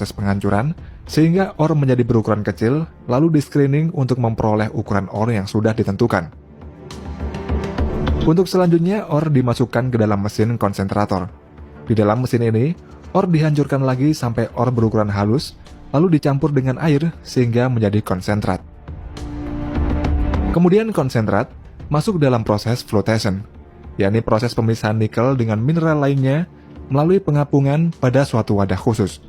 proses penghancuran, sehingga ore menjadi berukuran kecil, lalu di-screening untuk memperoleh ukuran ore yang sudah ditentukan. Untuk selanjutnya, ore dimasukkan ke dalam mesin konsentrator. Di dalam mesin ini, ore dihancurkan lagi sampai ore berukuran halus, lalu dicampur dengan air sehingga menjadi konsentrat. Kemudian konsentrat masuk dalam proses flotation, yakni proses pemisahan nikel dengan mineral lainnya melalui pengapungan pada suatu wadah khusus.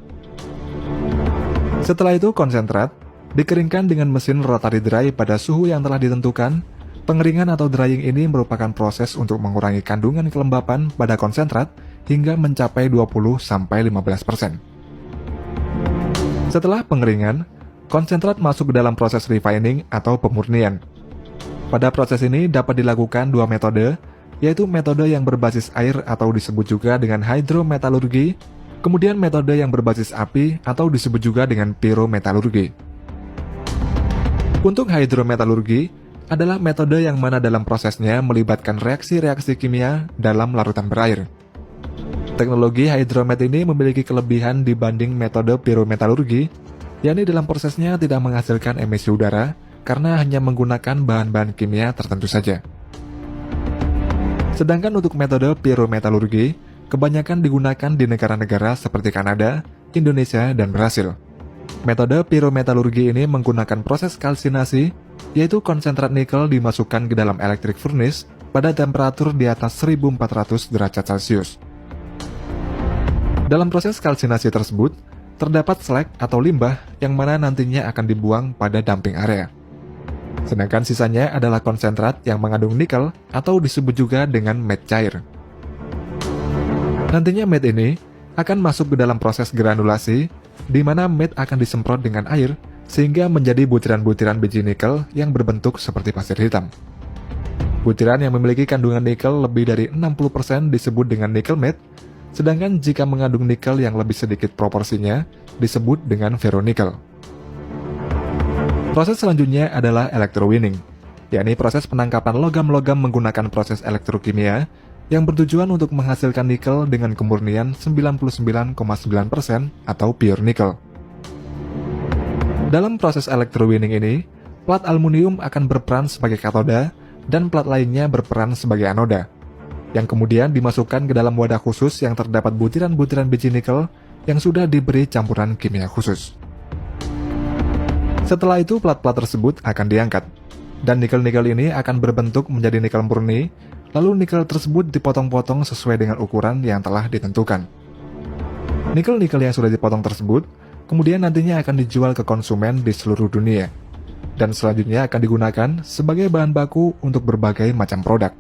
Setelah itu konsentrat dikeringkan dengan mesin rotary dry pada suhu yang telah ditentukan. Pengeringan atau drying ini merupakan proses untuk mengurangi kandungan kelembapan pada konsentrat hingga mencapai 20-15%. Setelah pengeringan, konsentrat masuk ke dalam proses refining atau pemurnian. Pada proses ini dapat dilakukan dua metode, yaitu metode yang berbasis air atau disebut juga dengan hidrometalurgi, kemudian metode yang berbasis api atau disebut juga dengan pyrometalurgi. Untuk hidrometalurgi adalah metode yang mana dalam prosesnya melibatkan reaksi-reaksi kimia dalam larutan berair. Teknologi hidromet ini memiliki kelebihan dibanding metode pyrometalurgi, yakni dalam prosesnya tidak menghasilkan emisi udara karena hanya menggunakan bahan-bahan kimia tertentu saja. Sedangkan untuk metode pyrometalurgi, kebanyakan digunakan di negara-negara seperti Kanada, Indonesia, dan Brasil. Metode pyrometalurgi ini menggunakan proses kalsinasi, yaitu konsentrat nikel dimasukkan ke dalam electric furnace pada temperatur di atas 1400 derajat Celcius. Dalam proses kalsinasi tersebut, terdapat slag atau limbah yang mana nantinya akan dibuang pada dumping area. Sedangkan sisanya adalah konsentrat yang mengandung nikel atau disebut juga dengan matte cair. Nantinya matte ini akan masuk ke dalam proses granulasi, di mana matte akan disemprot dengan air sehingga menjadi butiran-butiran biji nikel yang berbentuk seperti pasir hitam. Butiran yang memiliki kandungan nikel lebih dari 60% disebut dengan nickel matte, sedangkan jika mengandung nikel yang lebih sedikit proporsinya disebut dengan ferronikel. Proses selanjutnya adalah electrowinning, yakni proses penangkapan logam-logam menggunakan proses elektrokimia yang bertujuan untuk menghasilkan nikel dengan kemurnian 99,9% atau pure nickel. Dalam proses electrowinning ini, plat aluminium akan berperan sebagai katoda dan plat lainnya berperan sebagai anoda, yang kemudian dimasukkan ke dalam wadah khusus yang terdapat butiran-butiran biji nikel yang sudah diberi campuran kimia khusus. Setelah itu plat-plat tersebut akan diangkat, dan nikel-nikel ini akan berbentuk menjadi nikel murni, lalu nikel tersebut dipotong-potong sesuai dengan ukuran yang telah ditentukan. Nikel-nikel yang sudah dipotong tersebut, kemudian nantinya akan dijual ke konsumen di seluruh dunia, dan selanjutnya akan digunakan sebagai bahan baku untuk berbagai macam produk.